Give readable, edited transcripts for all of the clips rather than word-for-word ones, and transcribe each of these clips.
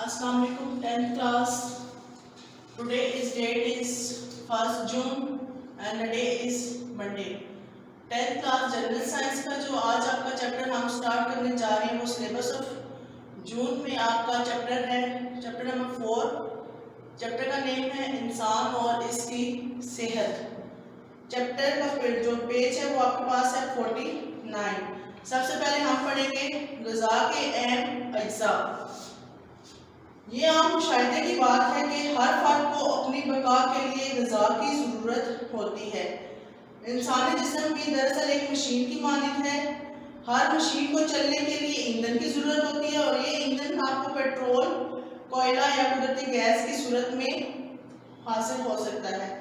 Assalamu alaikum 10th class. Today is date is 1st June and the day is Monday. 10th class general science का जो आज आपका chapter हम start करने जा रहे हैं वो सिलेबस ऑफ जून में आपका चैप्टर है चैप्टर नंबर 4। चैप्टर का नेम है इंसान और इसकी सेहत। चैप्टर का जो पेज है वो आपके पास है 49। सबसे पहले हम पढ़ेंगे ग़िज़ा के अहम अज्जा। ये आम मुशाहिदे की बात है कि हर फर्द को अपनी बका के लिए ग़िज़ा की ज़रूरत होती है। इंसानी जिस्म भी दरअसल एक मशीन की मानद है। हर मशीन को चलने के लिए ईंधन की ज़रूरत होती है और ये ईंधन आपको पेट्रोल, कोयला या कुदरती गैस की सूरत में हासिल हो सकता है।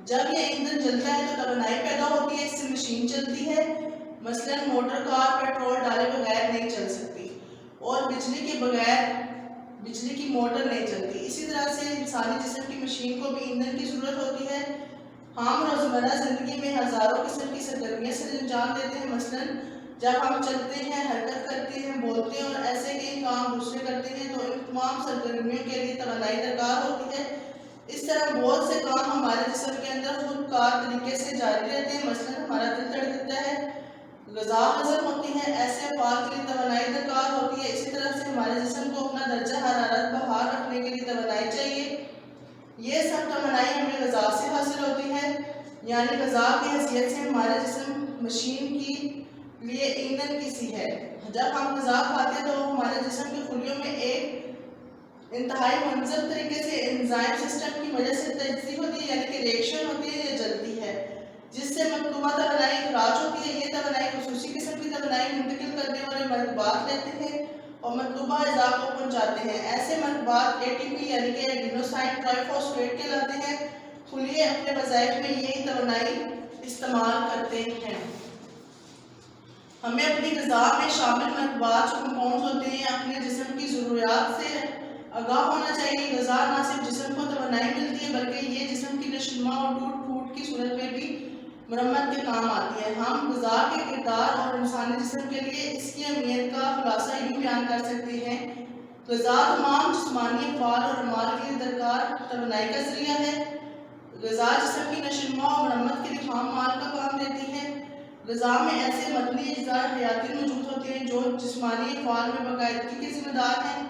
जब ये ईंधन जलता है तो तवानाई पैदा होती है, इससे मशीन चलती है। मसलन मोटर कार पेट्रोल डाले बगैर नहीं चल सकती और बिजली के बगैर बिजली की मोटर नहीं चलती। इसी तरह से इंसानी जिस्म की मशीन को भी ईंधन की ज़रूरत होती है। हम रोज़मर्रा ज़िंदगी में हज़ारों किस्म की सरगर्मियों से अंजाम देते हैं। मसलन जब हम चलते हैं, हरकत करते हैं, बोलते हैं और ऐसे कई काम दूसरे करते हैं तो इन तमाम सरगर्मियों के लिए तवानाई दरकार होती है। इस तरह बहुत से काम हमारे जिस्म के अंदर खुदकार तरीके से जारी रहते हैं। मसलन हमारा दिल धड़कता है, ग़िज़ा हज़म होती है, ऐसे अफ़आल के लिए तवानाई दरकार होती है। इसी तरह से हमारे जिस्म को अपना दर्जा हरारत बहाल रखने के लिए तवानाई चाहिए। ये सब तवानाई हमें ग़िज़ा से हासिल होती है, यानी ग़िज़ा की हैसियत से हमारे जिस्म मशीन की लिए ईंधन की सी है। जब हम ग़िज़ा खाते हैं तो हमारे जिस्म के खुलियों में एक इंतहाई मुनज़्ज़म तरीके से एंजाइम सिस्टम की वजह से तजज़ीब होती है, यानी कि रिएक्शन होती है या जलती है, जिससे मतलूबा तवानाई खराज होती है। ये तवानाई खुसूसी किस्म की तवानाई मुंतकिल करने वाले मरकबात लेते हैं और मतलूबा अज़ा को पहुँचाते हैं। ऐसे मरकबात एटीपी यानी कि एडेनोसाइन ट्राइफॉस्फेट कहलाते हैं। खुलिये अपने वज़ाइफ में यही तवानाई इस्तेमाल करते हैं। हमें अपनी ग़िज़ा में शामिल मरकबात जो कंपाउंड्स होते हैं अपने जिस्म की ज़रूरियात से आगाह होना चाहिए। ग़िज़ा न सिर्फ जिस्म को तवानाई मिलती है बल्कि ये जिस्म की नशोनुमा और टूट फूट की सूरत में भी मरम्मत के काम आती है। हम ग़िज़ा के किरदार और इंसानी जिस्म के लिए इसकी अहमियत का खुलासा यूँ बयान कर सकते हैं। ग़िज़ा तमाम जिस्मानी अफ़आल और अमाल के लिए दरकार तवानाई का ज़रिया है। ग़िज़ा जिस्म की नशोनुमा और मरम्मत के लिए खाम माल का काम देती है। ग़िज़ा में ऐसे मतनी अज्जा हयाती मौजूद होते हैं जो जिस्मानी अफ़आल में बाकायदगी के ज़िम्मेदार हैं।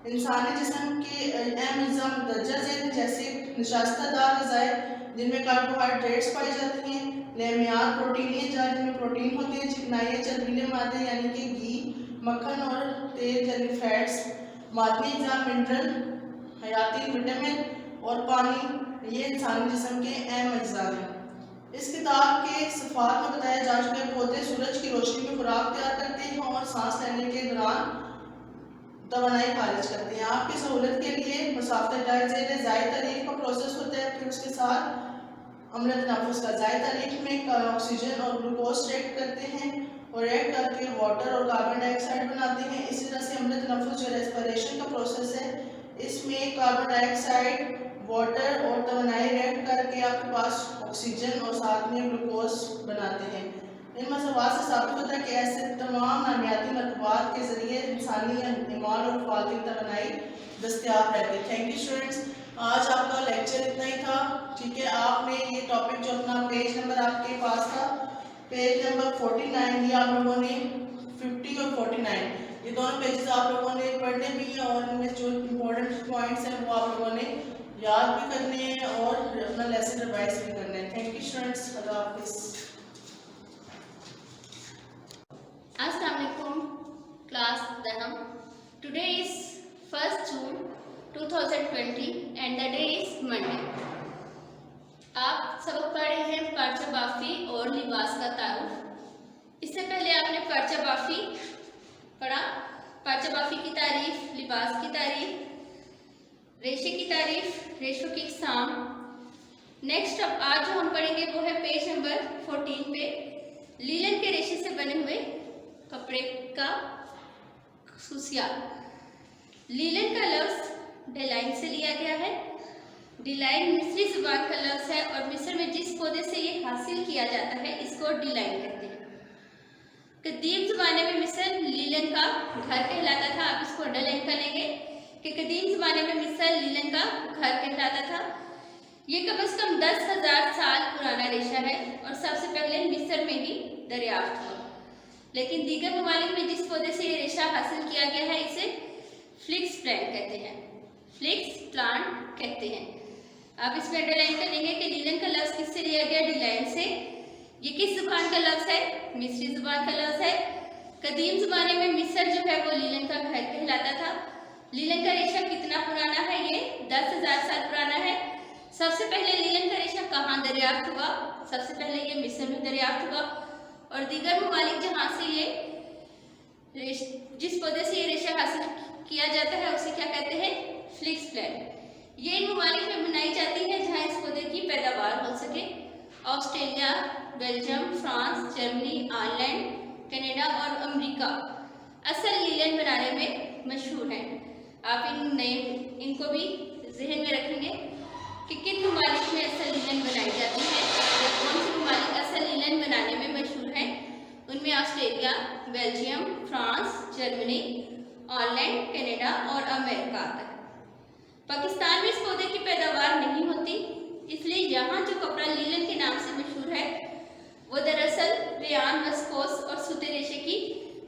इंसानी जिस्म के अहम अज्जा मुंदरजा ज़ैल जैसे नशास्तदार ग़िज़ाएँ जिनमें कार्बोहाइड्रेट्स पाए जाते हैं, लेमियात प्रोटीनी अज्जा जिनमें प्रोटीन होते हैं, चिकनाई चरबीले मादे यानी कि घी, मक्खन और तेल यानी फैट्स, मादनी अज्जा मिनरल, हयाती विटामिन और पानी, ये इंसानी जिस्म के अहम अज्जा हैं। इस किताब के सफ़ात में बताया जा चुका है पौधे सूरज की रोशनी में खुराक तैयार करते हैं और सांस लेने के दौरान तवानाई खारिज करते हैं। आपकी सहूलत के लिए मुसाफ़िर ज़ायद तारीख का प्रोसेस होता है, फिर उसके साथ अमल तनफ़ुस का। ज़ायद तारीख में ऑक्सीजन और ग्लूकोज रिएक्ट करते हैं और रिएक्ट करके वाटर और कार्बन डाइऑक्साइड बनाते हैं। इसी तरह से अमल तनफ़ुस जो रेस्पिरेशन का प्रोसेस है, इसमें कार्बन डाइऑक्साइड, वाटर और तवानाई रिएक्ट करके आपके पास ऑक्सीजन और साथ में ग्लूकोज बनाते हैं। इन मसवात से साबित होता है कि ऐसे तमाम नामियाती मरकबात के ज़रिए इंसानी इमाल और अफ़आल की तवानाई दस्तयाब रहती है। थैंक यू स्टूडेंट्स, आज आपका लेक्चर इतना ही था। ठीक है, आपने ये टॉपिक जो अपना पेज नंबर आपके पास था, पेज नंबर 49, ये आप लोगों ने 50 और 49 ये दोनों पेजेस आप लोगों ने पढ़ने भी हैं और इनमें जो इम्पोर्टेंट पॉइंट्स हैं वो आप लोगों ने याद भी करने हैं और अपना लेसन रिवाइज भी करना है। थैंक यू स्टूडेंट्स, अल्लाह हाफिज़। Assalamualaikum class Dhanam. Today is 1st June 2020 and the day is Monday. आप सबक पढ़े हैं पर्चा बाफ़ी और लिबास का तारुफ। इससे पहले आपने पर्चा बाफ़ी पढ़ा, पर्चा बाफ़ी की तारीफ, लिबास की तारीफ, रेशे की तारीफ, रेशों की इक़साम। नेक्स्ट अब आज जो हम पढ़ेंगे वो है पेज नंबर 14 पे लीलन के रेशे से बने हुए कपड़े का खुसूसियात। लीलन का लफ्ज़ डिलाइन से लिया गया है। डिलाइन मिस्री ज़ुबान का लफ्ज़ है और मिस्र में जिस पौधे से ये हासिल किया जाता है इसको डिलाइन कहते हैं। कदीम ज़माने में मिस्र लीलन का घर कहलाता था। आप इसको डिलाइन करेंगे कि कदीम ज़माने में मिस्र लीलन का घर कहलाता था। ये कम से कम 10,000 साल पुराना रेशा है और सबसे पहले मिस्र में ही दरियाफ्त हुआ। लेकिन दीगर ममालिक में जिस पौधे से ये रेशा हासिल किया गया है इसे फ्लिक्स प्लांट कहते हैं। फ्लिक्स प्लांट कहते हैं। आप इसमें अंडरलाइन करेंगे कि लीलन का लफ्ज़ किससे लिया गया? डिलाइन से। ये किस जुबान का लफ्ज़ है? मिस्री जुबान का लफ्ज़ है। कदीम ज़माने में मिस्र जो है वो लीलन का घर कहलाता था। लीलन का रेशा कितना पुराना है? ये 10,000 साल पुराना है। सबसे पहले लीलन का रेशा कहाँ दरियाफ्त हुआ? सबसे पहले ये मिस्र में दरियाफ्त हुआ। और दीगर ममालिक जहाँ से ये जिस पौधे से ये रेशा हासिल किया जाता है उसे क्या कहते हैं? Flix plant. ये इन ममालिक में बनाई जाती है जहाँ इस पौधे की पैदावार हो सके। Australia, Belgium, France, Germany, Ireland, Canada और अमेरिका असल लीलन बनाने में मशहूर हैं। आप इनको भी जहन में रखेंगे कि किन ममालिक में असल लीलन बनाई जाती है या कौन से ममालिक असल लीलन बनाने में मशहूर हैं। उनमें Australia, Belgium, France, Germany, Ireland, Canada और अमेरिका आता है। पाकिस्तान में इस पौधे की पैदावार नहीं होती, इसलिए यहाँ जो कपड़ा लीलन के नाम से मशहूर है वो दरअसल रेयान, वस्कोस और सूते रेशे की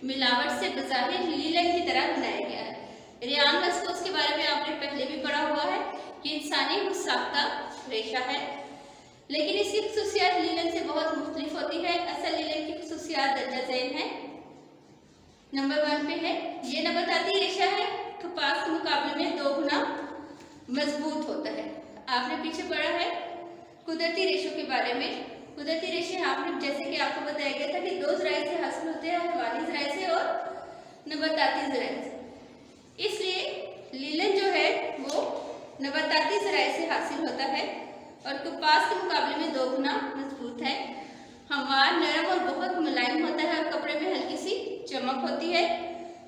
मिलावट से बज़ाहिर लीलन की तरह बनाया गया है। रेयान वस्कोस के बारे में आपने पहले भी पढ़ा हुआ है कि इंसानी मुसाख्ता रेशा है, लेकिन इसकी खुसूसियात लीलन से बहुत मुख्तलिफ होती है। असल लीलन की खुसूसियात दर्जा ज़ैन है। नंबर 1 पे है, ये नबाताती रेशा है, कपास के मुकाबले में 2 गुना मजबूत होता है। आपने पीछे पढ़ा है कुदरती रेशों के बारे में। कुदरती रेशे आपने जैसे कि आपको बताया गया था कि 2 ज़राए से हासिल होते हैं, हवानी ज़राए से और नबाताती ज़राए से। इसलिए लीलन जो है वो नबाताती ज़राए से हासिल होता है और कपास के मुकाबले में 2 गुना मजबूत है। हमवार, नरम और बहुत मुलायम होता है और कपड़े में हल्की सी चमक होती है।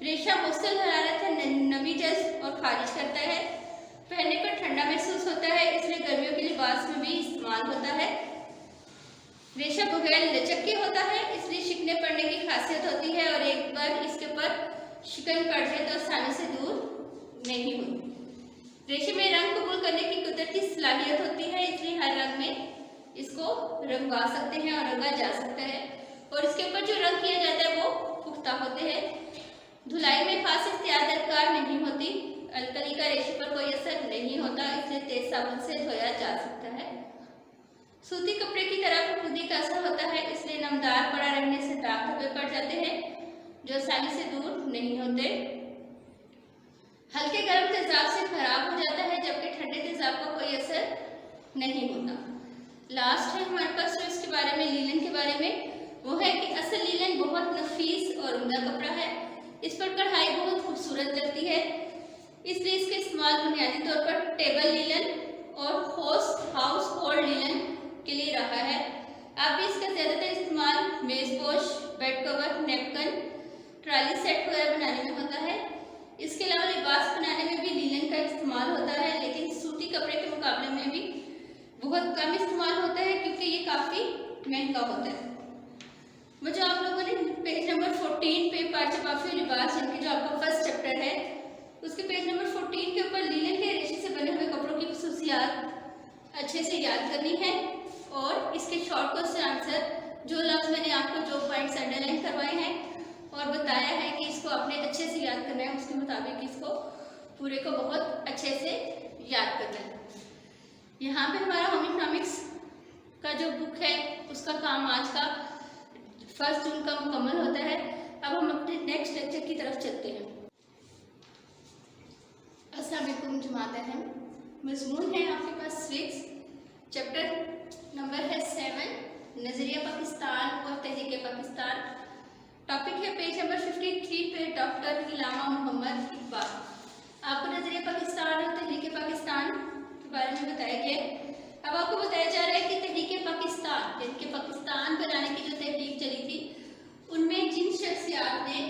रेशा मुस्तकिल हरारत है, नमी जज्ब और खारिज करता है। पहनने पर ठंडा महसूस होता है, इसलिए गर्मियों के लिबास में भी इस्तेमाल होता है। रेशा बगैर लचक के होता है, इसलिए शिकने पड़ने की खासियत होती है और एक बार इसके ऊपर शिकन पड़ जाए तो आसानी से दूर नहीं होती। रेशे में रंग कबूल करने की कुदरती सलाहियत होती है, इसलिए हर रंग में इसको रंगवा सकते हैं और रंगा जा सकता है और इसके ऊपर जो रंग किया जाता है वो पुख्ता होते हैं। धुलाई में खास एहतियात दरकार नहीं होती। अलकली का रेशे पर कोई असर नहीं होता, इसलिए तेज साबुन से धोया जा सकता है। सूती कपड़े की तरह फफूंदी का असर होता है, इसलिए नमदार पड़ा रहने से दाग धब्बे पड़ जाते हैं जो आसानी से दूर नहीं होते। हल्के गर्म तेजाब से खराब हो जाता है, जबकि ठंडे तेजाब का कोई असर नहीं होता। लास्ट है हमारे पास जो इसके बारे में, लीलन के बारे में, वो है कि असल लीलन बहुत नफीस और उम्दा कपड़ा है। इस पर कढ़ाई बहुत खूबसूरत लगती है, इसलिए इसके इस्तेमाल बुनियादी तौर पर टेबल लीलन और हाउस होल्ड लीलन के लिए रहा है। अब भी इसका ज़्यादातर इस्तेमाल मेज़पोश, bed cover, napkin, trolley set वगैरह बनाने में होता है। इसके अलावा लिबास बनाने में भी लीलन का इस्तेमाल होता है, लेकिन सूती कपड़े के मुकाबले में भी बहुत कम इस्तेमाल होता है क्योंकि ये काफ़ी महंगा होता है। वो जो आप लोगों ने पेज नंबर 14 पे पार्चा बाफी लिबास, जिनकी जो आपका फर्स्ट चैप्टर है, उसके पेज नंबर 14 के ऊपर लीलन के रेशे से बने हुए कपड़ों की खुसूसियात अच्छे से याद करनी है और इसके शॉर्ट क्वेश्चन आंसर जो लफ्ज़ मैंने आपको जो पॉइंट्स अंडरलाइन करवाए हैं और बताया है कि इसको आपने अच्छे से याद करना है, उसके मुताबिक इसको पूरे को बहुत अच्छे से याद करना है। यहाँ पे हमारा होम इकोनॉमिक्स का जो बुक है उसका काम आज का 1 जून का मुकम्मल होता है। अब हम अपने नेक्स्ट लेक्चर की तरफ चलते हैं। अस्सलाम वालेकुम जमात अहम, मज़मून है आपके पास 6, चैप्टर नंबर है 7, नज़रिया पाकिस्तान और तहरीक पाकिस्तान। टॉपिक है पेज नंबर 53 पे डॉक्टर इलामा मोहम्मद इकबाल। आपको नज़रिया पाकिस्तान और तहरीक पाकिस्तान के बारे में बताया गया है। अब आपको बताया जा रहा है कि तहरीक पाकिस्तान, यानी कि पाकिस्तान बनाने की जो तहरीक चली थी, उनमें जिन शख्सियात ने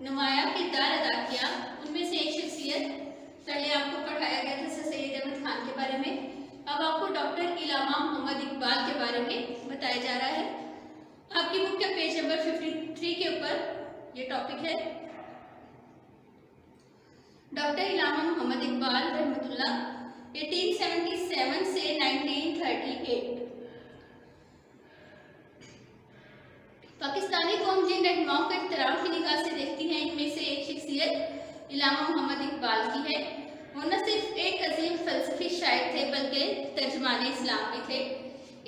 नुमाया किरदार अदा किया, उनमें से एक शख्सियत पहले आपको पढ़ाया गया था सर सैयद अहमद खान के बारे में। अब आपको डॉक्टर इलामा मोहम्मद इकबाल के बारे में बताया जा रहा है। आपकी बुक के पेज नंबर 53 के ऊपर ये टॉपिक है। डॉक्टर इलामा मोहम्मद इकबाल रहमतुल्लाह 1877 से 1938। पाकिस्तानी कौम जिन रहनुमाओं को इख्तिराम की निगाह से देखती है, इनमें से एक शख्सियत इलामा मोहम्मद इकबाल की है। वो न सिर्फ एक अजीम फलसफी शायर थे बल्कि तर्जुमान इस्लाम भी थे।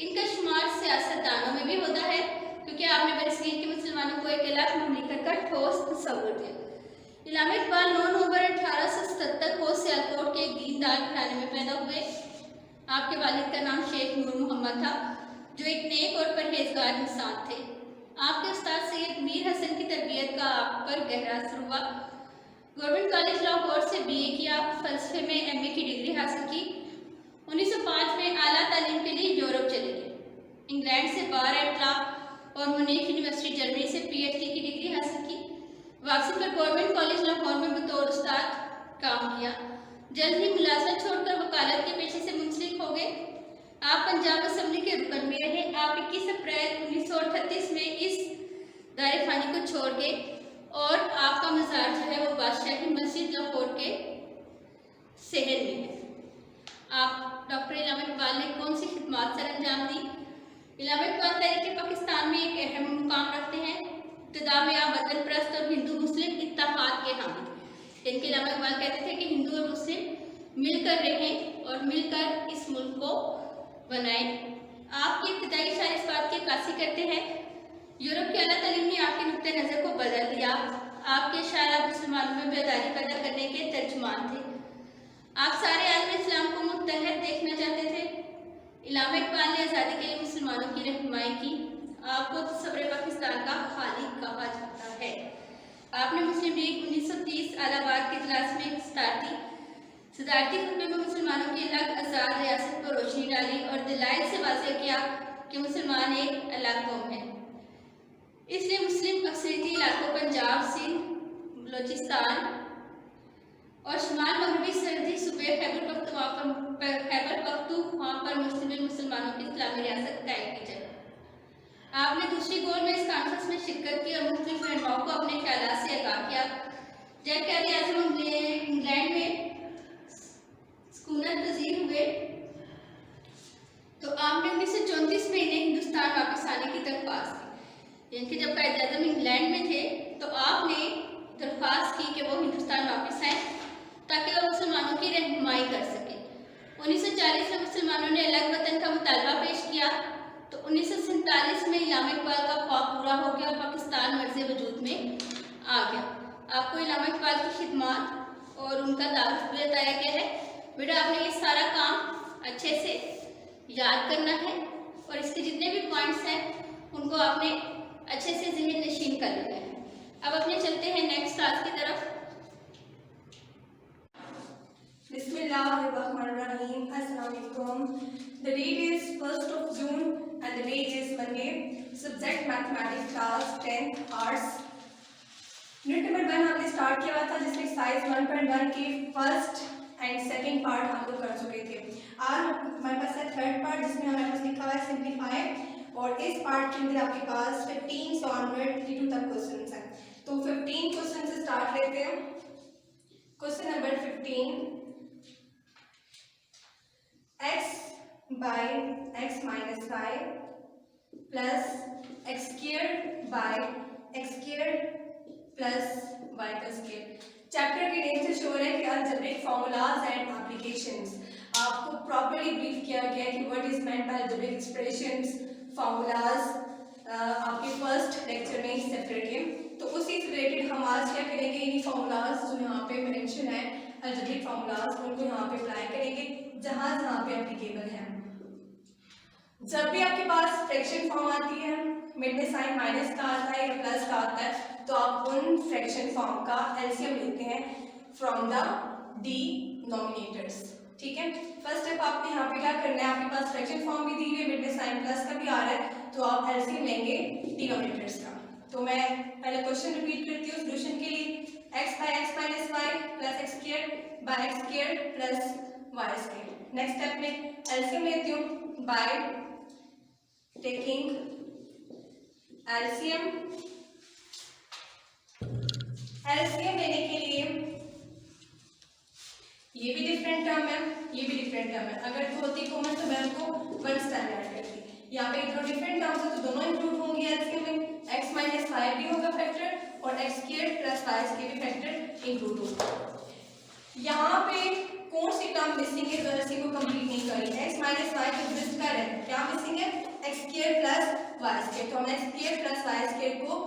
इनका शुमार सियासतदानों में भी होता है, क्योंकि आपने बरसगीर के मुसलमानों को एक अलग ममलिकत का ठोस तस्वुर दिया। इलामा इकबाल 9 नवंबर 1877 को सियालकोट के एक दीनदार घराने में पैदा हुए। आपके वालिद का नाम शेख नूर मोहम्मद था, जो एक नेक और परहेजगार इंसान थे। आपके उस्ताद सैयद मीर हसन की तरबियत का आप पर गहरा असर हुआ। गवर्नमेंट कॉलेज लाहौर से बीए किया, फलसफे में एमए की डिग्री हासिल की। 1905 में आला तालीम के लिए यूरोप चले गए। इंग्लैंड से बार एट लॉ और मुनीख यूनिवर्सिटी जर्मनी से पीएचडी की डिग्री हासिल की। वापसी पर गवर्नमेंट कॉलेज लाहौर में बतौर उस्ताद काम किया। जल्द ही मुलाजमत छोड़कर वकालत के पेशे से मुंसलिक हो गए। आप पंजाब असम्बली के रुकन भी रहे। आप 21 अप्रैल 1938 में इस दायरे फानी को छोड़ गए और आपका मज़ार जो है वो बादशाह की मस्जिद लाहौर के शहर में है। आप डॉक्टर इलामा इकबाल ने कौन सी खिदमत सर अंजाम दी? इलामा इकबाल तहरीक पाकिस्तान में एक अहम मुकाम रखते हैं। इब्तिदा में आप वतन परस्त और हिंदू मुस्लिम इत्तेहाद के हामी। इनके इलामा इकबाल कहते थे कि हिंदू और मुस्लिम मिलकर रहें और मिलकर इस मुल्क को बनाएं। आपकी इब्तिदाई शायर इस बात की अक्कासी करते हैं, यूरोप की आला तालीम ने आपके नुक्ते नज़र को बदल दिया। आपके शायर मुसलमानों में बेदारी पैदा करने के तर्जुमान थे। आप सारे आलम इस्लाम को मुत्तहद देखना चाहते थे। इलामा इकबाल ने आज़ादी के लिए मुसलमानों की रहनुमाई की। आपको तस्वुर पाकिस्तान का खालिक कहा जाता है। आपने मुस्लिम लीग 1930 इलाहाबाद के इजलास में एक सदारती खुतबे में मुसलमानों की अलग आज़ाद रियासत पर रोशनी डाली और दलाइल से वाज़ेह किया कि मुसलमान एक अलग कौम है। इसलिए मुस्लिम अक्सरियती इलाकों पंजाब, सिंध, बलोचिस्तान और शुमाल मगरबी सरहदी सूबे खैबर पख्तूनख्वा पर मुसलमानों की इस्लामी रियासत कायम की जाए। आपने दूसरी गोल में इस कॉन्फ्रेंस में शिरकत की और मुख्तलिफ रहनुमाओं को अपने ख्यालात से आगाह किया। जब क़ायद-ए-आज़म इंग्लैंड में सुकूनत पजीर हुए तो आपने 1934 में इन्हें हिंदुस्तान वापस आने की दरख्वास्त की। यानी कि जब क़ायद-ए-आज़म इंग्लैंड में थे तो आपने दरख्वास्त की कि वो हिंदुस्तान वापस आए ताकि वो मुसलमानों की रहनुमाई कर सके। 1940 में मुसलमानों ने अलग वतन का मुतालबा पेश किया तो 1947 में इलामा इकबाल का ख्वाब पूरा हो गया और पाकिस्तान मर्ज़ वजूद में आ गया। आपको इलामा इकबाल की खिदमत और उनका तारुफ भी बताया गया है। बेटा आपने ये सारा काम अच्छे से याद करना है और इसके जितने भी पॉइंट्स हैं उनको आपने अच्छे से ज़हन नशीन कर लेना है। अब अपने चलते हैं नेक्स्ट क्लास की तरफ। Bismillahirrahmanirrahim. Assalamualaikum. The date is 1st of June and the date is Monday. Subject mathematics class 10th arts. Unit number 1 हमने स्टार्ट किया था जिसमें एक्सरसाइज 1.1 के फर्स्ट एंड सेकंड पार्ट हम लोग कर चुके थे। आज हमारे पास है थर्ड पार्ट जिसमें हमारे पास लिखा हुआ है सिंप्लीफाई और इस पार्ट के अंदर आपके पास 15 से ऑनवर्ड 32 तक क्वेश्चंस हैं। तो 15 क्वेश्चन से स्टार्ट लेते हैं। Question number 15, x by x minus 5 plus x squared by x squared plus y का स्क्वायर। चैप्टर के नेम से श्योर है कि अलजेब्रिक फॉर्मूलाज एंड एप्लीकेशंस। आपको प्रॉपर्ली ब्रीफ किया गया है कि what is meant by algebraic expressions, formulas आपके फर्स्ट लेक्चर में सेपरेट है। तो उसी से रिलेटेड हम आज क्या करेंगे, इन्हीं फॉर्मूलाज जो यहाँ पे मेंशन है अलजेब्रिक फॉर्मूलाज उनको यहाँ पे अप्लाई करेंगे जहाँ जहाँ पे एप्लीकेबल है। जब भी आपके पास फ्रैक्शन फॉर्म आती है, मिड में साइन माइनस का आता है या प्लस का आता है, तो आप उन फ्रैक्शन फॉर्म का एलसीएम लेते हैं फ्रॉम द डिनोमिनेटर्स। ठीक है, फर्स्ट स्टेप आपको यहाँ पे क्या करना है, आपके पास फ्रैक्शन फॉर्म भी दी हुई है, मिड में साइन प्लस का भी आ रहा है, तो आप एलसीएम लेंगे डिनोमिनेटर्स का। तो मैं पहले क्वेश्चन रिपीट करती हूँ सोल्यूशन के लिए। x by x minus y plus x squared by x squared plus y squared। Next step में एलसीएम लेती हूँ बाय टेकिंग एलसीएम लेने के लिए ये भी डिफरेंट टर्म है, ये भी डिफरेंट टर्म है। अगर दो होती कॉमन तो मैं उनको वन स्टैंड ऐड करती। यहाँ पे दो डिफरेंट टर्म्स है तो दोनों इंक्लूड होंगे एलसीएम में। x माइनस 5 भी होगा फैक्टर और x स्क्वायर प्लस 5 के भी फैक्टर इंक्लूड होगा। यहाँ पे कौन सी टर्म मिसिंग है जो एलसीएम को कंप्लीट नहीं करी? x माइनस 5 तो एग्जिस्ट कर है, क्या मिसिंग है? x square plus y square. तो हम x square plus y square को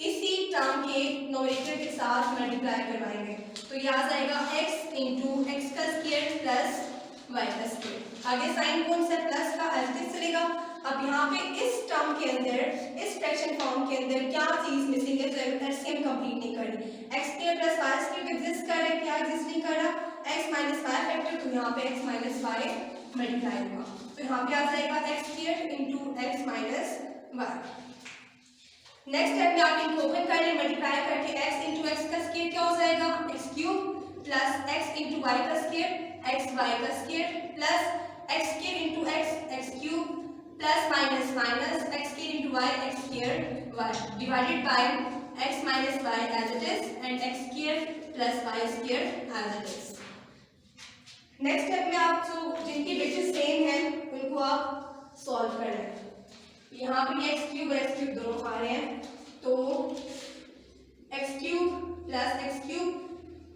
इसी टर्म के नोमेरेटर के साथ मल्टीप्लाई करवाएंगे तो ये आ जाएगा x इंटू एक्स का स्क्वायर प्लस y का स्क्वायर। आगे साइन कौन सा प्लस का एलसीएम चलेगा। अब यहाँ पे इस टर्म के अंदर, इस फ्रैक्शन फॉर्म के अंदर क्या चीज मिसिंग है जो एलसीएम कंप्लीट नहीं कर रही? x square plus y square exist कर रहा है, क्या एग्जिस्ट नहीं कर रहा? x माइनस 5 फैक्टर, तो यहाँ पे x माइनस 5 मल्टीप्लाई होगा तो यहाँ पे आ जाएगा x square into x minus y। Next step में आप इनको ओपन कर लें, मल्टीप्लाई करके x इंटू एक्स का स्क्वायर क्या हो जाएगा? x cube plus x into y का स्क्वायर, x वाई का square plus x square into x cube plus minus minus x square into y x square y divided by x minus y as it is and x square plus y square as it is. Next step में आप जो जिनकी basis same है उनको आप solve कर लें। यहाँ पे x क्यूब और x क्यूब दोनों आ रहे हैं तो x cube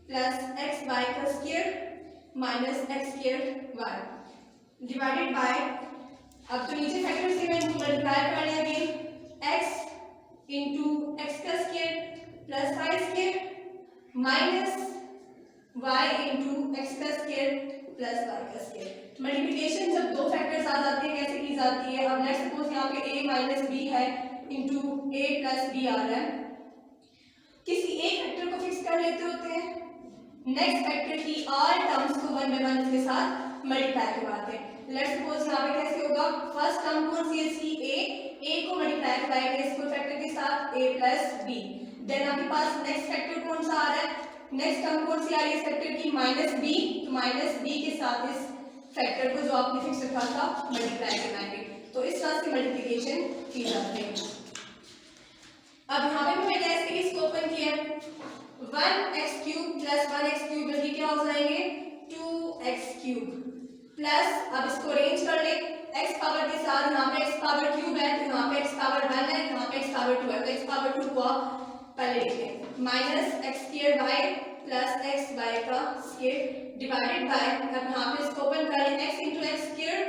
plus x y का square minus x square y divided by, अब तो नीचे फैक्टर से मैं मल्टीप्लाई कर लिया अगेन x इंटू एक्स का square plus y square minus y into x का स्क्वायर प्लस वाई का स्क्वायर। मल्टीप्लिकेशन जब दो फैक्टर्स आ जाते हैं कैसे की जाती है? अब लेट्स सपोज यहाँ पे a माइनस बी है इंटू a प्लस बी आ रहा है, किसी एक फैक्टर को फिक्स कर लेते होते हैं, नेक्स्ट फैक्टर की ऑल टर्म्स को वन बाय वन इसके साथ मल्टीप्लाई करवाते हैं। लेट्स सपोज यहाँ पे कैसे होगा? फर्स्ट टर्म कौन सी है इसकी? a को मल्टीप्लाई करवाएंगे इसको फैक्टर के साथ a प्लस b। देन आपके पास नेक्स्ट फैक्टर कौन सा आ रहा है? नेक्स्ट टर्म कौन सी आ रही है इस फैक्टर की? माइनस b, तो माइनस b के साथ इस फैक्टर को जो आपने फिक्स रखा था मल्टीप्लाई करवाएंगे तो इस तरह से मल्टीप्लिकेशन की जाती है। अब यहाँ पे मैंने ऐसे इसको ओपन किया 1x cube plus 1x cube बल्कि क्या हो जाएंगे 2x क्यूब प्लस, अब इसको अरेंज कर ले x पावर के साथ, यहाँ पे x पावर क्यूब है तो यहाँ पे x पावर 1 है, यहाँ पे x पावर 2 है तो x पावर 2 को पहले लिखते हैं minus x square y plus x y का स्क्वायर डिवाइडेड बाय, अब यहाँ पे इसको ओपन कर लें x into x square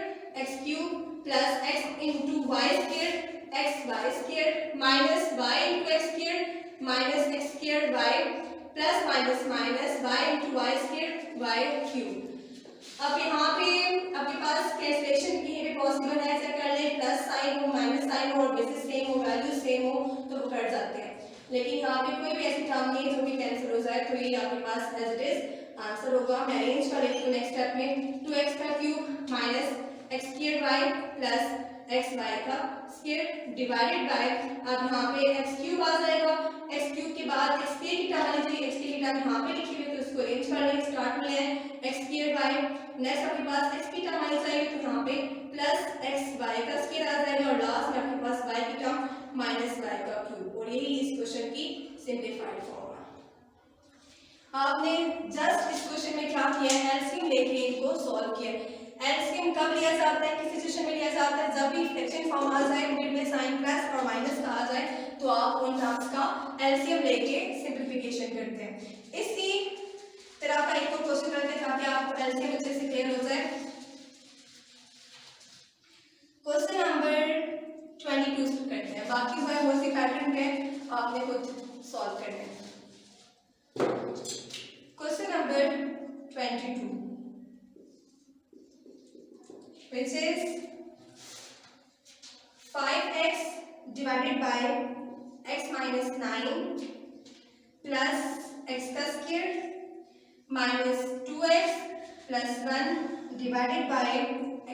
x cube plus x into y square x y square minus y into x square minus x square y plus minus minus y into y square y cube. अब यहाँ पे आपके पास cancellation की भी possible है, ऐसा कर ले प्लस साइन हो माइनस साइन हो और बेसिस सेम हो वैल्यू सेम हो तो वो कट जाते हैं, लेकिन यहाँ पे कोई भी ऐसी टर्म नहीं है जो भी कैंसिल हो जाए तो ये आपके पास एज इट इज आंसर होगा। मैं अरेंज कर लेती हूँ नेक्स्ट स्टेप में 2x का cube minus x square y plus x y का स्क्वायर डिवाइडेड बाय, अब यहाँ पे x क्यूब आ जाएगा, x क्यूब के बाद x की टर्म आनी चाहिए, x की टर्म यहाँ पे लिखी हुई है तो इसको अरेंज कर लेंगे, स्टार्ट में है x स्क्वायर y, नेक्स्ट आपके पास x की टर्म आनी चाहिए तो यहाँ पे प्लस x y का स्क्वायर आ जाएगा और लास्ट में आपके पास y की टर्म माइनस y का क्यूब और यही इस क्वेश्चन की सिंप्लीफाइड फॉर्म है। आपने जस्ट इस क्वेश्चन में क्या किया है, एलसीएम लेके इनको सॉल्व किया। एलसीएम कब लिया जाता है, किस सिचुएशन में लिया जाता है? जब भी फ्रैक्शन फॉर्म आ जाए, मिड में साइन प्लस और माइनस का आ जाए तो आप उन टर्म्स का एलसीएम लेके सिंप्लीफिकेशन करते हैं। इसी तरह का एक और क्वेश्चन करते हैं ताकि आपको एलसीएम अच्छे से क्लियर हो जाए। क्वेश्चन नंबर 22 करते हैं, बाकी जो है वो इसी पैटर्न पे आपने खुद सॉल्व करना है। Question number 22 which is 5x divided by x minus 9 plus x का square minus 2x plus 1 divided by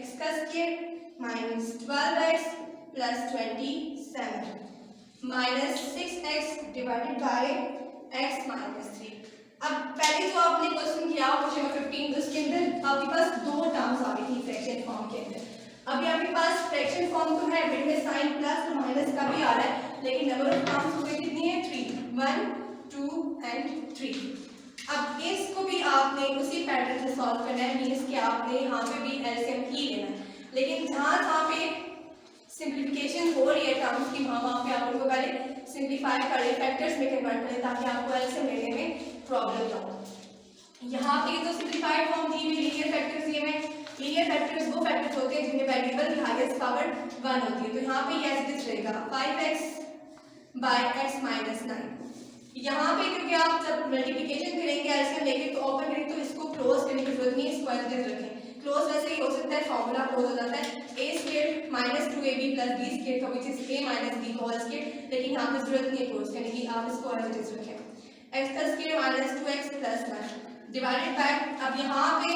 x का square minus 12x plus 27 minus 6x divided by x minus 3। अब पहले जो आपने क्वेश्चन किया क्वेश्चन नंबर 15 उसके अंदर आपके पास दो टर्म्स आ गई थी फ्रैक्शन फॉर्म के अंदर। अभी आपके पास फ्रैक्शन फॉर्म तो है, मिड में साइन प्लस और माइनस का भी आ रहा है, लेकिन नंबर ऑफ टर्म्स हुए कितनी है 3, 1 2 एंड 3। अब इसको भी आपने उसी पैटर्न से सॉल्व करना है, मीन्स कि आपने यहाँ पे भी एलसीएम ही लेना है, लेकिन जहाँ पे सिंप्लीफिकेशन हो रही है टर्म्स की वहाँ पे आप उनको पहले सिंप्लीफाई कर ले, फैक्टर्स में कन्वर्ट करें ताकि आपको एलसीएम लेने में प्रॉब्लम ना हो। यहाँ पे तो सिंप्लीफाइड फॉर्म दी हुई लीनियर फैक्टर्स दिए हुए हैं। लीनियर फैक्टर्स वो फैक्टर्स होते हैं जिनमें वेरिएबल की हाईएस्ट पावर 1 होती है, तो यहाँ पे ये एज इट रहेगा 5x बाय x माइनस 9। यहाँ पे क्योंकि आप जब मल्टीप्लिकेशन करेंगे एलसीएम लेके तो ओपन करेंगे तो इसको क्लोज करने की जरूरत नहीं है, इसको एज इट रखें। क्लोज वैसे ही हो सकता है, फॉर्मूला क्लोज हो जाता है a square minus 2ab plus b square का, which is a minus b का होल स्क्वायर, लेकिन यहाँ पे जरूरत नहीं है क्लोज करने की, आप इसको एज इट रखें। x का square minus 2x plus 1 divided by, अब यहाँ पे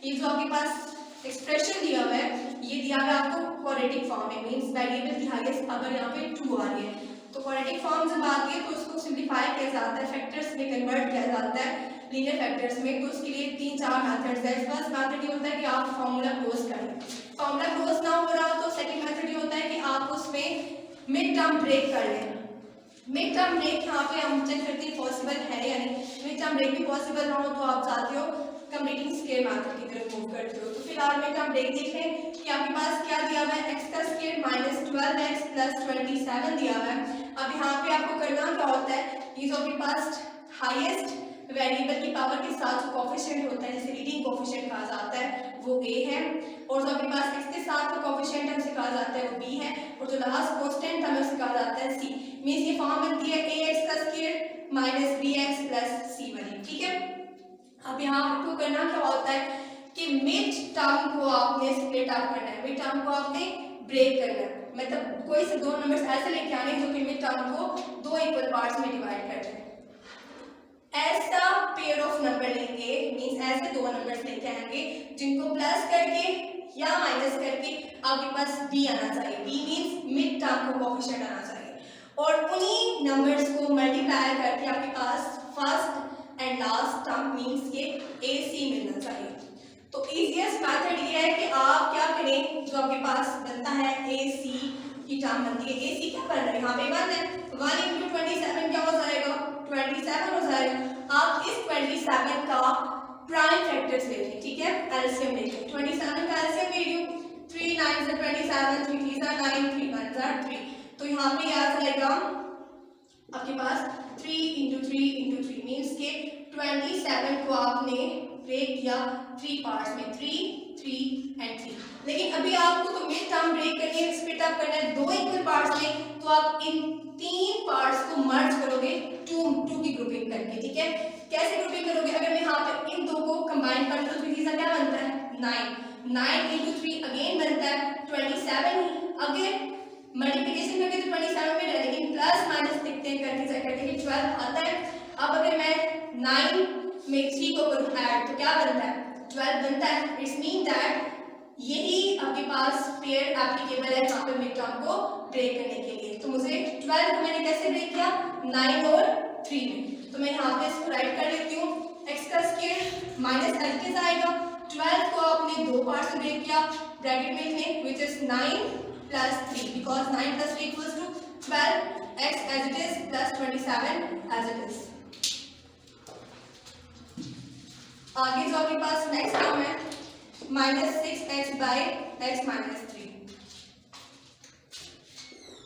ये जो आपके पास एक्सप्रेशन दिया हुआ है ये दिया हुआ है आपको क्वाड्रेटिक फॉर्म में, मींस वेरिएबल की हाईएस्ट पावर यहाँ पे 2 आ रही है, तो क्वाड्रेटिक फॉर्म जब आती है तो उसको सिंप्लीफाई किया जाता है, फैक्टर्स में कन्वर्ट किया जाता है लीनियर फैक्टर्स में, तो उसके लिए 3-4 मेथड्स है। फर्स्ट मेथड ये होता है कि आप फॉर्मूला क्लोज कर लें, फॉर्मूला क्लोज ना हो रहा तो सेकंड मेथड ये होता है कि आप उसमें मिड टर्म ब्रेक कर लें। मिड टर्म ब्रेक यहाँ पे हम चेक करते हैं पॉसिबल है या नहीं, मिड टर्म ब्रेक भी पॉसिबल ना हो तो आप चाहते हो कंप्लीटिंग स्क्वायर मेथड की तरफ मूव करते हो। तो फिलहाल मिड टर्म ब्रेक देख लें कि आपके पास क्या दिया हुआ है, x का स्क्वायर माइनस 12x प्लस 27 दिया हुआ है। अब यहाँ पे आपको करना क्या होता है, ये जो आपके पास हाईएस्ट वेरिएबल की पावर के साथ जो कोफिशिएंट होता है जिसे लीडिंग कोफिशिएंट कहा जाता है वो a है, और जो आपके पास x के साथ का कोफिशिएंट है उसे कहा जाता है वो b है, और जो लास्ट कांस्टेंट है उसे कहा जाता है c। मींस ये फॉर्म बनती है ax का square minus bx plus c वाली, ठीक है। अब यहाँ आपको करना क्या होता है कि मिड टर्म को आपने स्प्लिट अप करना है, मिड टर्म को आपने ब्रेक करना है, मतलब कोई से दो नंबर्स ऐसे लेके आने जो कि मिड टर्म को दो इक्वल पार्ट्स में डिवाइड कर दें। ऐसा पेयर ऑफ नंबर लेंगे, मींस ऐसे दो नंबर्स लेके आएंगे जिनको प्लस करके या माइनस करके आपके पास b आना चाहिए, b मींस मिड टर्म का कोफिशिएंट आना चाहिए, और उन्हीं नंबर्स को मल्टीप्लाई करके आपके पास first and last term means के ac मिलना चाहिए। तो इजीएस्ट मेथड ये है कि आप क्या करें, जो आपके पास बनता है ac की टर्म बनती है, ac क्या बन रहा है यहाँ पे 1 है, 1 into 27 क्या हो जाएगा, 27 हो जाएगा। आप इस 27 का प्राइम फैक्टर्स ले लें, ठीक है, एलसीएम ले लें, 27 का एलसीएम ले लो, 3 9 27, 3 3 9, 3 1 3, तो यहाँ पे आ जाएगा आपके पास 3 into 3 into 3 मींस के 27 को आपने ब्रेक किया 3 पार्ट्स में, 3 3 and 3। लेकिन अभी आपको तो मिड टर्म ब्रेक करनी है, स्प्लिट अप करना है दो इक्वल पार्ट्स में, तो आप इन तीन पार्ट्स को मर्ज करोगे 2 की ग्रुपिंग करके, ठीक है। कैसे ग्रुपिंग करोगे, अगर मैं यहाँ पे इन दो को कंबाइन कर लूं तो तीसरा क्या बनता है 9 into 3 अगेन बनता है 27 ही, अगर मल्टीप्लिकेशन करके तो 27 में रहे, लेकिन प्लस माइनस लिखते हैं करके 12 आता है। अब अगर मैं 9 में 3 को करूं ऐड तो क्या बनता है 12 बनता है। इट्स मीन दैट यही आपके पास पेयर एप्लीकेबल है यहाँ पे मिड टर्म को ब्रेक करने के लिए। तो मुझे 12 को मैंने कैसे ब्रेक किया 9 और 3 में, तो मैं यहाँ पे इसको राइट कर लेती हूँ, x का स्क्वायर माइनस l के आएगा, 12 को आपने दो पार्ट्स में ब्रेक किया, ब्रैकेट में लिखें which is 9 plus 3 because 9 plus 3 equals to 12, x as it is plus 27 as it is। आगे जो आपके पास नेक्स्ट टर्म है -6x by x minus 3।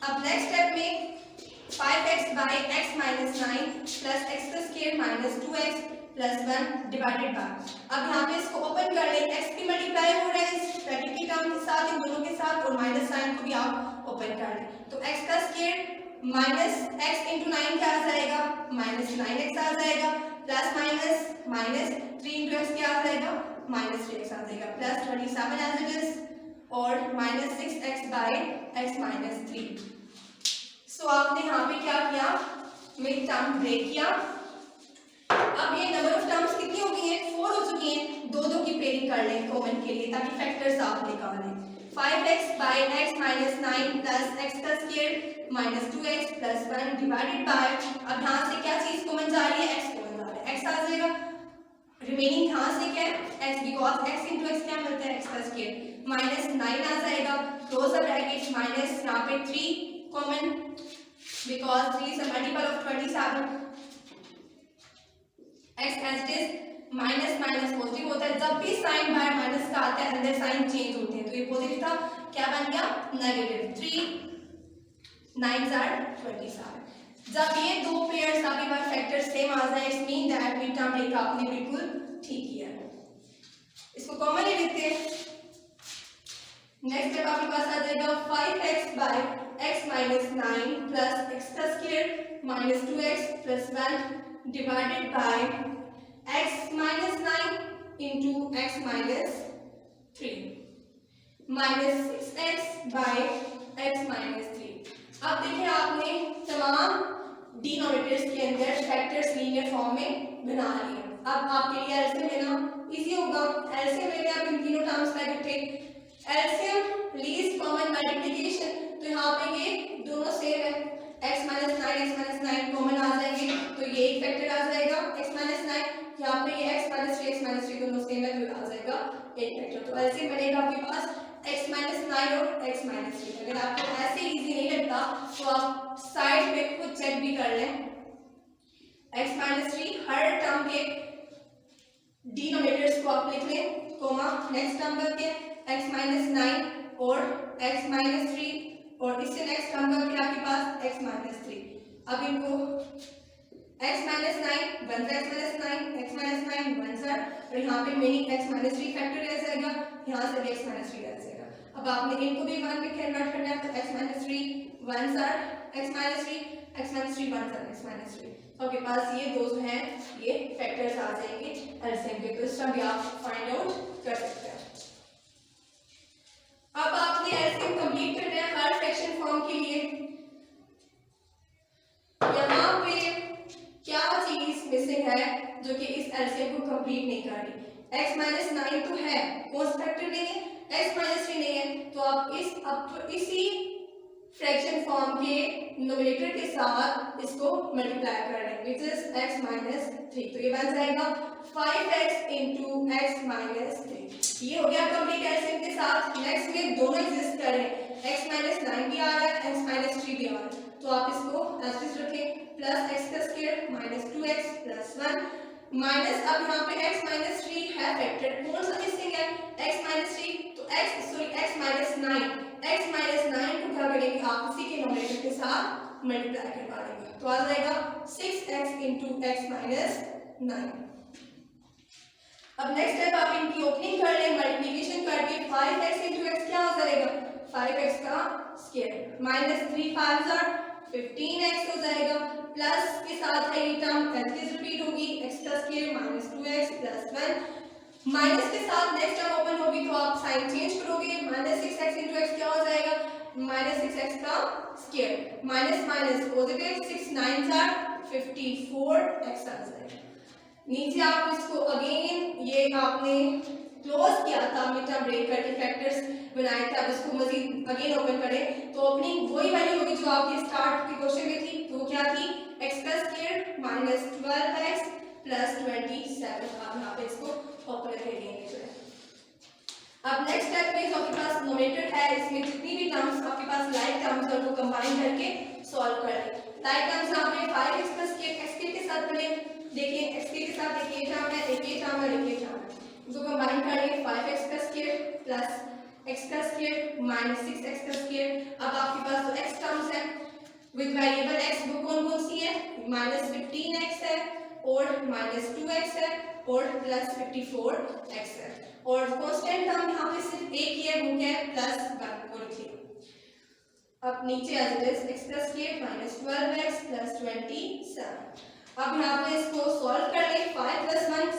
अब नेक्स्ट स्टेप में 5x by x minus 9 plus x का square minus 2x plus 1 divided by, अब यहाँ पे इसको ओपन कर लें, x की मल्टीप्लाई हो रहा है इस ब्रैकेट के टर्म के साथ, इन दोनों के साथ, और माइनस साइन को भी आप ओपन कर लें, तो x का स्क्वायर माइनस x इंटू 9 क्या आ जाएगा -9x आ जाएगा, plus minus minus 3 into x क्या आ जाएगा -3x आ जाएगा, प्लस 27 एज इट इज, और -6x बाय x minus 3। सो आपने यहाँ पे क्या किया मिड टर्म ब्रेक किया। अब ये नंबर ऑफ टर्म्स कितनी हो गई हैं 4 हो चुकी हैं, दो दो की पेयरिंग कर लें कॉमन के लिए ताकि फैक्टर्स आप निकालें। 5x by x minus 9 plus x का square minus 2x plus 1 divided by, अब यहाँ से क्या चीज कॉमन जा रही है x कॉमन जा रहा है, x आ जाएगा, रिमेनिंग यहाँ से क्या है x, because x into x क्या मिलता है x का स्क्वायर -9 आ जाएगा, क्लोज द ब्रैकेट, माइनस यहाँ पे 3 common because 3 is a multiple of 27, x as it is, minus minus positive होता है, जब भी साइन बाय माइनस का आता है अंदर साइन चेंज होते हैं, तो ये पॉजिटिव था, क्या बन गया नेगेटिव, 3 9s are 25। जब ये दो पेयर्स आपके पास फैक्टर सेम आ जाए, इट्स मीन दैट बीटा ब्रेक आपने बिल्कुल ठीक किया है। इसको कॉमन ले लेते हैं। नेक्स्ट स्टेप आपके पास आ जाएगा 5x by x minus 9 plus x का square minus 2x plus 1 divided by x minus 9 into x minus 3 minus 6x by x minus 3। अब देखिए आपने तमाम डिनोमिनेटर्स के अंदर फैक्टर्स लीनियर फॉर्म में बना लिए। अब आपके लिए एलसीएम लेना इजी होगा। एलसीएम लेने आप इन तीनों टर्म्स का इकट्ठे, एलसीएम लीस्ट कॉमन मल्टीप्लिकेशन, तो यहाँ पे ये दोनों सेम है, x माइनस 9 कॉमन आ जाएंगे तो ये एक फैक्टर आ जाएगा x माइनस 9, यहाँ पे ये x माइनस 3 दोनों सेम है तो आ जाएगा एक फैक्टर। तो एलसीएम बनेगा आपके पास x माइनस 9 और x माइनस 3। अगर आपको ऐसे इजी नहीं लगता तो आप साइड पे खुद चेक भी कर लें। x माइनस 3 हर टर्म के डिनोमिनेटर्स को आप लिख लें, कोमा नेक्स्ट टर्म करके x माइनस 9 और x माइनस 3 और इससे नेक्स्ट टर्म करके आपके पास x माइनस 3। अब इनको x माइनस 9 बन जाए x माइनस 9 बन जाए और यहाँ पे मीनिंग x माइनस 3 फैक्टर रह जाएगा, यहाँ से भी x माइनस 3 रह जाएगा। अब आपने इनको भी 1 में कन्वर्ट करना है तो x minus 3 1 x minus 3 x minus 3 1 x minus 3। तो आपके पास ये दो जो हैं ये फैक्टर्स आ जाएंगे एलसीएम के, तो इसका भी आप फाइंड आउट कर सकते हैं। अब आपने एलसीएम कंप्लीट करना है हर फ्रैक्शन फॉर्म के लिए। यहाँ पे क्या चीज मिसिंग है जो कि इस एलसीएम को कंप्लीट नहीं कर रही? x माइनस 9 तो है, कौन सा फैक्टर नहीं है, x माइनस 3 नहीं है, तो आप इसी फ्रैक्शन फॉर्म के न्यूमरेटर के साथ इसको मल्टीप्लाई कर रहे हैं, विच इज x माइनस 3। तो ये बन जाएगा 5x इंटू x माइनस 3। ये हो गया कंप्लीट एलसीएम के साथ। नेक्स्ट में दोनों एग्जिस्ट कर रहे हैं, x माइनस 9 भी आ रहा है, x माइनस 3 भी आ रहा है, तो आप इसको एज रखें प्लस x का square minus 2x plus 1 minus, अब यहाँ पे x माइनस 3 है फैक्टर, कौन सा मिसिंग है x माइनस 3, तो x माइनस 9 को क्या करेंगे आप इसी के न्यूमरेटर के साथ मल्टीप्लाई करवा देंगे, तो आ जाएगा 6x इंटू x माइनस 9। अब नेक्स्ट स्टेप आप इनकी ओपनिंग कर लें मल्टीप्लिकेशन करके, 5x इंटू x क्या हो जाएगा 5x का स्क्वायर माइनस 3 5 15x हो जाएगा, प्लस के साथ है ये टर्म एलसीएम रिपीट होगी, x का square minus 2x plus 1 minus के साथ नेक्स्ट टर्म ओपन होगी तो आप साइन चेंज करोगे, माइनस 6x इंटू x क्या हो जाएगा माइनस 6x का square minus minus positive 6 9s are 54x आ जाएगा। नीचे आप इसको अगेन ये आपने क्लोज किया था मीटा ब्रेक करके फैक्टर्स बनाए थे, अब इसको मजीद अगेन ओपन करें तो ओपनिंग वही वैल्यू होगी जो आपके स्टार्ट के क्वेश्चन में थी, तो वो क्या थी x का स्क्वायर माइनस 12x प्लस 27। आप यहाँ पे इसको ओपन करके लेंगे। अब नेक्स्ट स्टेप में जो आपके पास न्यूमरेटर है इसमें जितनी भी टर्म्स आपके पास लाइक टर्म्स है उनको कंबाइन करके सॉल्व कर लें। लाइक टर्म्स यहाँ पे 5x का स्क्वायर x के साथ बने, देखिए x के साथ एक ये टर्म है, एक ये टर्म है, एक ये टर्म है, इसको कंबाइन कर लें 5x का स्क्वायर प्लस x का स्क्वायर माइनस 6x का स्क्वायर। अब आपके पास जो x टर्म्स है विद वेरिएबल x वो कौन कौन सी है, माइनस 15x है और माइनस 2x है और प्लस 54x है, और कांस्टेंट टर्म यहाँ पे सिर्फ एक ही है वो क्या है प्लस 1 को लिखिए। अब नीचे आ जाए x का स्क्वायर माइनस 12x प्लस 27। अब यहाँ पे इसको सॉल्व कर ले 5 प्लस 1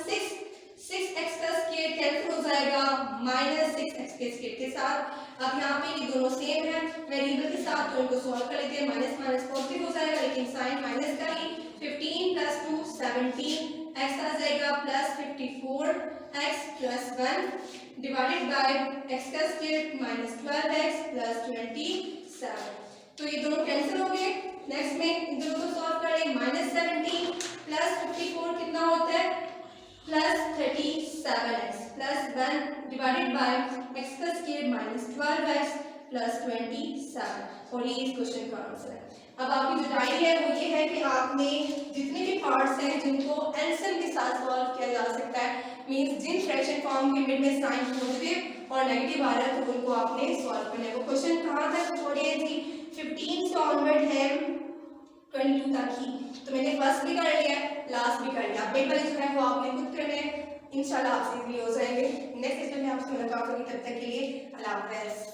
6x का स्क्वायर कैंसिल हो जाएगा माइनस 6x के स्क्वायर के साथ। अब यहाँ पे ये दोनों सेम है वेरिएबल के साथ, तो इनको सॉल्व कर लेते हैं, माइनस माइनस पॉजिटिव हो जाएगा लेकिन साइन माइनस का ही, 15 प्लस 2 17x आ जाएगा plus 54x plus 1 divided by x का स्क्वायर माइनस 12x प्लस 27। तो ये दोनों कैंसिल हो गए। नेक्स्ट में इन दोनों को सॉल्व करें, माइनस 17 प्लस 54 कितना होता है plus 37x plus 1 divided by x का स्क्वायर माइनस 12x प्लस 27, और ये इस क्वेश्चन का आंसर है। अब आपकी जो डायरी है वो ये है कि आपने जितने भी पार्ट्स हैं जिनको एलसीएम के साथ सॉल्व किया जा सकता है, मींस जिन फ्रैक्शन फॉर्म के मिड में साइन पॉजिटिव और नेगेटिव आ रहा है तो उनको आपने सॉल्व करना है। वो क्वेश्चन कहाँ तक छोड़े हैं जी, 15 से ऑनवर्ड है 22 तक ही। तो मैंने फर्स्ट भी कर लिया है, लास्ट भी कर लिया। पेपर जो है वो आपने खुद करने हैं, इंशाल्लाह आपसे इजीली हो जाएंगे। नेक्स्ट सेशन में आपसे मुलाकात होगी, तब तक के लिए अल्लाह हाफ़िज़।